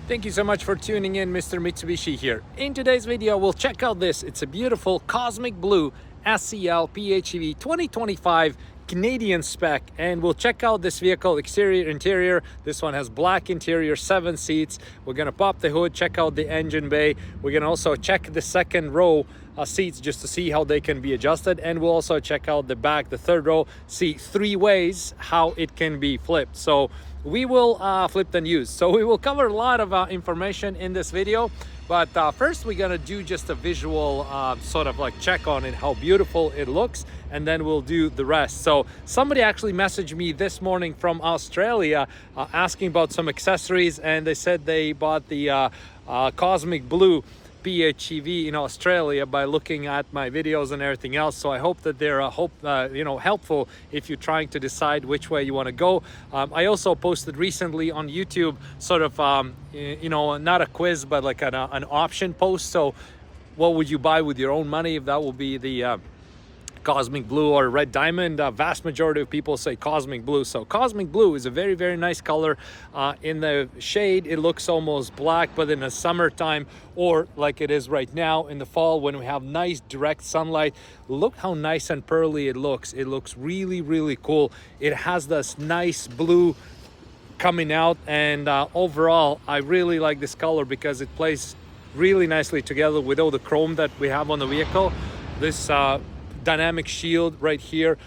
Thank you so much for tuning in. Mr. Mitsubishi here. In today's video, we'll check out this. It's a beautiful cosmic blue SEL PHEV 2025 Canadian spec, and we'll check out this vehicle exterior, interior. This one has black interior, 7 seats. We're gonna pop the hood, check out the engine bay. We're gonna also check the second row seats just to see how they can be adjusted, and we'll also check out the back, the third row, see 3 ways how it can be flipped. So we will flip and use. So we will cover a lot of information in this video, but first we're gonna do just a visual sort of like check on it, how beautiful it looks, and then we'll do the rest. So somebody actually messaged me this morning from Australia asking about some accessories, and they said they bought the cosmic blue PHEV in Australia by looking at my videos and everything else. So I hope that they're helpful if you're trying to decide which way you want to go. I also posted recently on YouTube sort of not a quiz but like an option post. So what would you buy with your own money if that will be the cosmic blue or red diamond? Vast majority of people say cosmic blue. So cosmic blue is a very, very nice color. In the shade it looks almost black, but in the summertime, or like it is right now in the fall when we have nice direct sunlight, look how nice and pearly it looks. It looks really, really cool. It has this nice blue coming out, and overall I really like this color because it plays really nicely together with all the chrome that we have on the vehicle. This dynamic shield right here,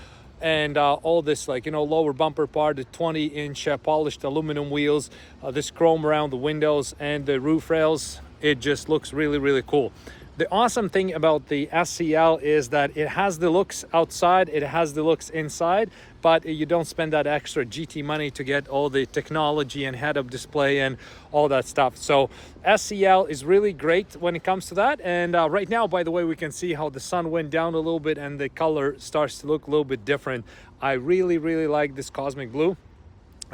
and all this lower bumper part, the 20-inch polished aluminum wheels, this chrome around the windows and the roof rails. It just looks really, really cool. The awesome thing about the SEL is that it has the looks outside, it has the looks inside, but you don't spend that extra GT money to get all the technology and head-up display and all that stuff. So SEL is really great when it comes to that. And right now, by the way, we can see how the sun went down a little bit and the color starts to look a little bit different. I really, really like this cosmic blue,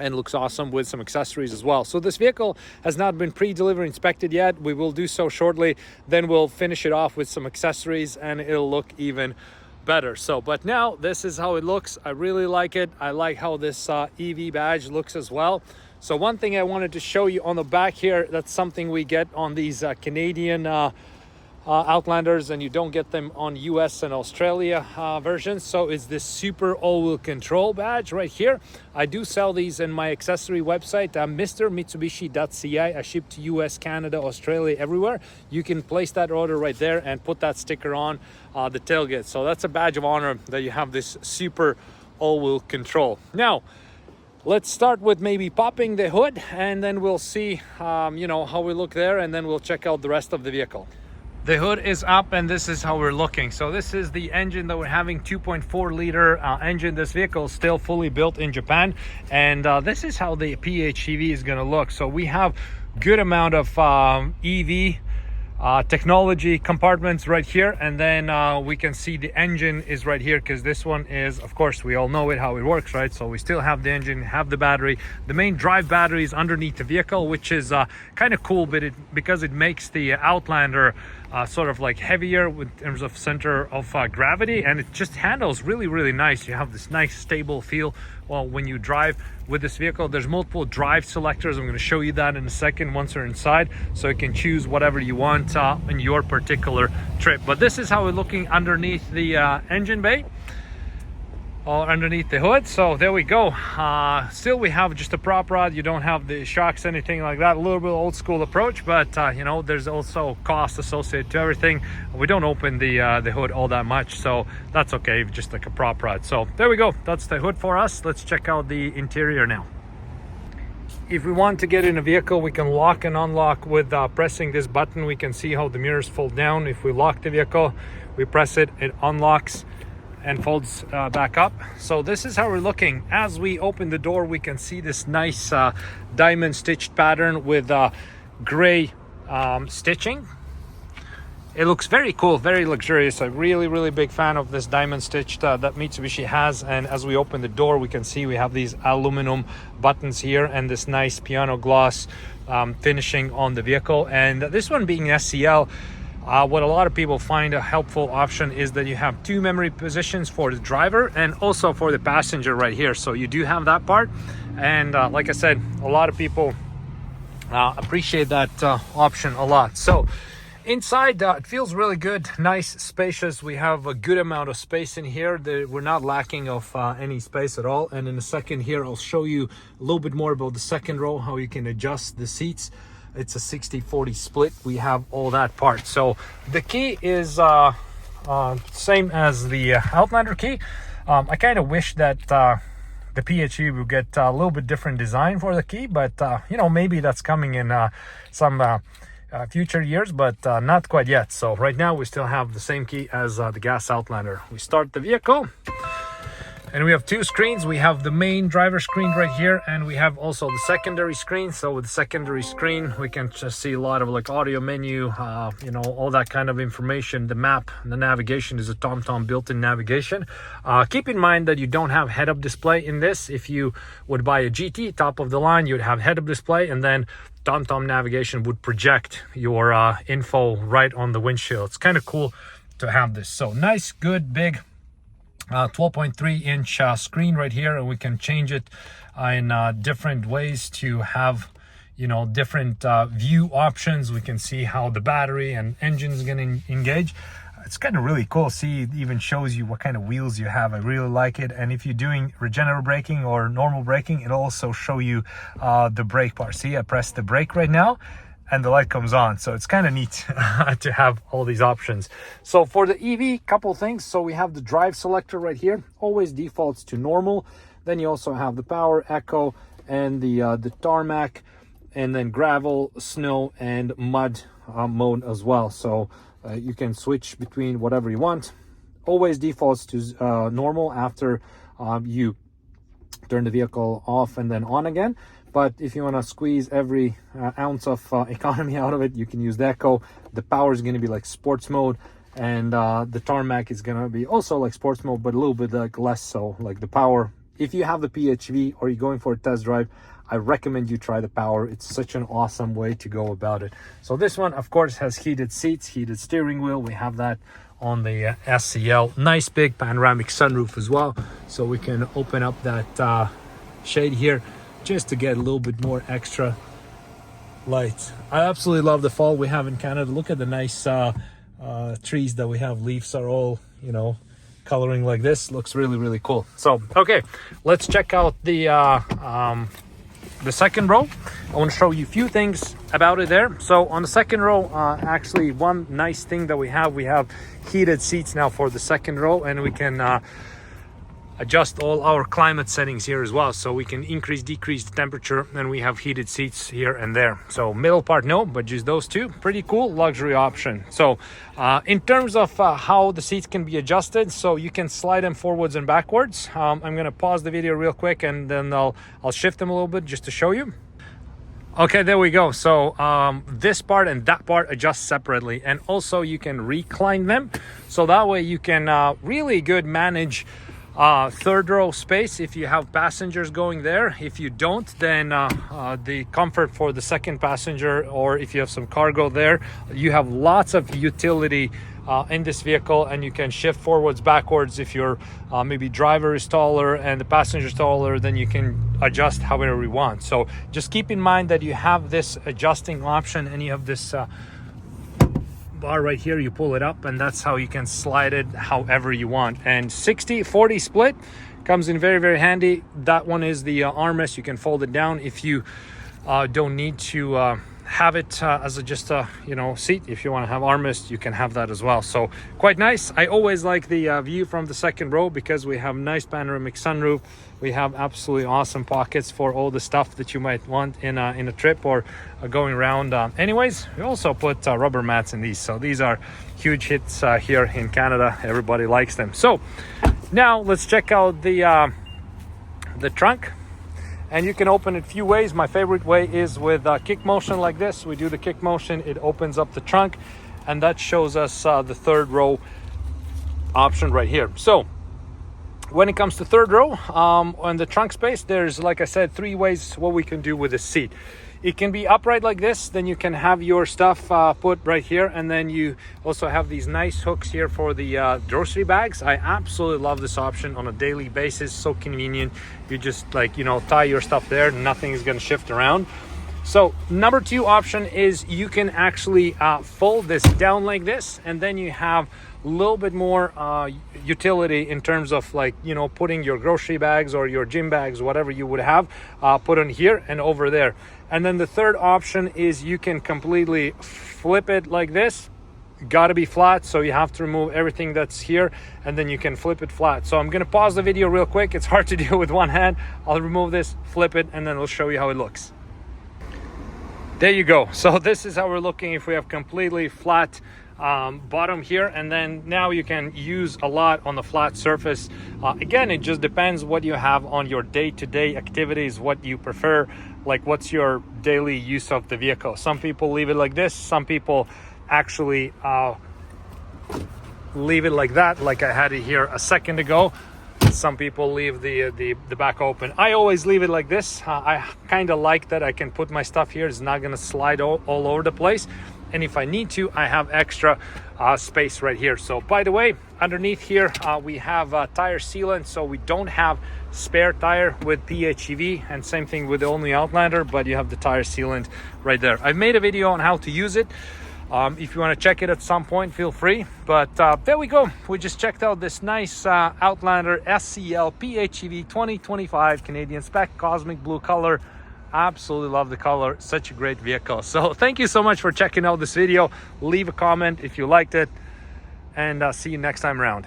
and looks awesome with some accessories as well. So this vehicle has not been pre-delivery inspected yet. We will do so shortly. Then we'll finish it off with some accessories and it'll look even better. So, but now this is how it looks. I really like it. I like how this EV badge looks as well. So one thing I wanted to show you on the back here, that's something we get on these Canadian Outlanders, and you don't get them on US and Australia versions. So it's this super all-wheel control badge right here. I do sell these in my accessory website, mrmitsubishi.ca. I ship to US, Canada, Australia, everywhere. You can place that order right there and put that sticker on the tailgate. So that's a badge of honor that you have this super all-wheel control. Now let's start with maybe popping the hood, and then we'll see how we look there, and then we'll check out the rest of the vehicle. The hood is up, and this is how we're looking. So this is the engine that we're having, 2.4 liter engine. This vehicle is still fully built in Japan, and this is how the PHEV is going to look. So we have good amount of EV technology compartments right here, and then we can see the engine is right here, because this one is, of course, we all know it how it works, right? So we still have the engine, have the battery. The main drive battery is underneath the vehicle, which is kind of cool, but because it makes the Outlander sort of like heavier in terms of center of gravity, and it just handles really, really nice. You have this nice stable feel when you drive with this vehicle. There's multiple drive selectors. I'm going to show you that in a second once you're inside, so you can choose whatever you want in your particular trip. But this is how we're looking underneath the engine bay, or underneath the hood. So there we go. Still we have just a prop rod. You don't have the shocks, anything like that. A little bit old school approach, but there's also cost associated to everything. We don't open the hood all that much, so that's okay, just like a prop rod. So there we go, that's the hood for us. Let's check out the interior now. If we want to get in a vehicle, we can lock and unlock with pressing this button. We can see how the mirrors fold down. If we lock the vehicle, we press it, it unlocks and folds back up. So this is how we're looking. As we open the door, we can see this nice diamond stitched pattern with gray stitching. It looks very cool, very luxurious. I'm really, really big fan of this diamond stitched that Mitsubishi has. And as we open the door, we can see we have these aluminum buttons here and this nice piano gloss finishing on the vehicle. And this one being SEL, what a lot of people find a helpful option is that you have 2 memory positions for the driver and also for the passenger right here. So you do have that part. And like I said, a lot of people Appreciate that option a lot. So inside, it feels really good, nice, spacious. We have a good amount of space in here. We're not lacking of any space at all. And in a second here, I'll show you a little bit more about the second row, how you can adjust the seats. It's a 60-40 split. We have all that part. So the key is same as the Outlander key. I kind of wish that the PHEV will get a little bit different design for the key, but you know, maybe that's coming in some future years, but not quite yet. So right now we still have the same key as the gas Outlander. We start the vehicle and we have two screens. We have the main driver screen right here, and we have also the secondary screen. So with the secondary screen, we can just see a lot of like audio menu, you know, all that kind of information. The map, the navigation is a TomTom built-in navigation. Keep in mind that you don't have head-up display in this. If you would buy a GT top of the line, you'd have head-up display, and then TomTom navigation would project your info right on the windshield. It's kind of cool to have this. So nice, good, big 12.3 inch screen right here, and we can change it in different ways to have, you know, different view options. We can see how the battery and engine is going to engage. It's kind of really cool. See, it even shows you what kind of wheels you have. I really like it. And if you're doing regenerative braking or normal braking, it'll also show you the brake bar. See, I press the brake right now and the light comes on. So it's kind of neat to have all these options. So for the EV, couple things. So we have the drive selector right here, always defaults to normal. Then you also have the power, eco, and the tarmac, and then gravel, snow, and mud mode as well. So you can switch between whatever you want. Always defaults to normal after you turn the vehicle off and then on again. But if you want to squeeze every ounce of economy out of it, you can use the eco. The power is going to be like sports mode, and the tarmac is going to be also like sports mode, but a little bit like less so, like the power. If you have the PHEV or you're going for a test drive, I recommend you try the power. It's such an awesome way to go about it. So this one, of course, has heated seats, heated steering wheel. We have that on the SEL. Nice big panoramic sunroof as well. So we can open up that shade here just to get a little bit more extra light. I absolutely love the fall we have in Canada. Look at the nice trees that we have. Leaves are all, you know, coloring like this. Looks really, really cool. So, okay, let's check out the second row. I want to show you a few things about it there. So on the second row, actually one nice thing that we have heated seats now for the second row, and we can adjust all our climate settings here as well. So we can increase, decrease the temperature, and we have heated seats here and there. So middle part, no, but just those two. Pretty cool luxury option. So in terms of how the seats can be adjusted, so you can slide them forwards and backwards. I'm gonna pause the video real quick, and then I'll shift them a little bit just to show you. Okay, there we go. So this part and that part adjust separately, and also you can recline them. So that way you can really good manage third row space if you have passengers going there. If you don't, then the comfort for the second passenger, or if you have some cargo there, you have lots of utility in this vehicle, and you can shift forwards, backwards. If your maybe driver is taller and the passenger is taller, then you can adjust however you want. So just keep in mind that you have this adjusting option, and you have this bar right here. You pull it up, and that's how you can slide it however you want. And 60-40 split comes in very, very handy. That one is the armrest. You can fold it down if you don't need to have it as just a seat. If you want to have armrest, you can have that as well. So quite nice. I always like the view from the second row because we have nice panoramic sunroof. We have absolutely awesome pockets for all the stuff that you might want in a trip or going around. Anyways, we also put rubber mats in these, so these are huge hits here in Canada. Everybody likes them. So now let's check out the trunk. And you can open it a few ways. My favorite way is with kick motion like this. We do the kick motion, it opens up the trunk, and that shows us the third row option right here. So when it comes to third row on the trunk space, there's, like I said, three ways what we can do with the seat. It can be upright like this, then you can have your stuff put right here, and then you also have these nice hooks here for the grocery bags. I absolutely love this option on a daily basis. So convenient. You just tie your stuff there, nothing is going to shift around. So number two option is you can actually fold this down like this, and then you have a little bit more utility in terms of, like, you know, putting your grocery bags or your gym bags, whatever you would have, put on here and over there. And then the third option is you can completely flip it like this. Got to be flat, so you have to remove everything that's here, and then you can flip it flat. So I'm gonna pause the video real quick. It's hard to do with one hand. I'll remove this, flip it, and then we'll show you how it looks. There you go. So this is how we're looking if we have completely flat bottom here, and then now you can use a lot on the flat surface. Again, it just depends what you have on your day-to-day activities, what you prefer, like what's your daily use of the vehicle. Some people leave it like this, some people actually leave it like that, like I had it here a second ago. Some people leave the back open. I always leave it like this. I kind of like that I can put my stuff here. It's not gonna slide all over the place, and if I need to, I have extra space right here. So by the way, underneath here we have tire sealant, so we don't have spare tire with PHEV, and same thing with the only Outlander, but you have the tire sealant right there. I've made a video on how to use it. If you want to check it at some point, feel free. But there we go. We just checked out this nice Outlander SEL PHEV 2025 Canadian spec, cosmic blue color. Absolutely love the color. Such a great vehicle. So thank you so much for checking out this video. Leave a comment if you liked it, and see you next time around.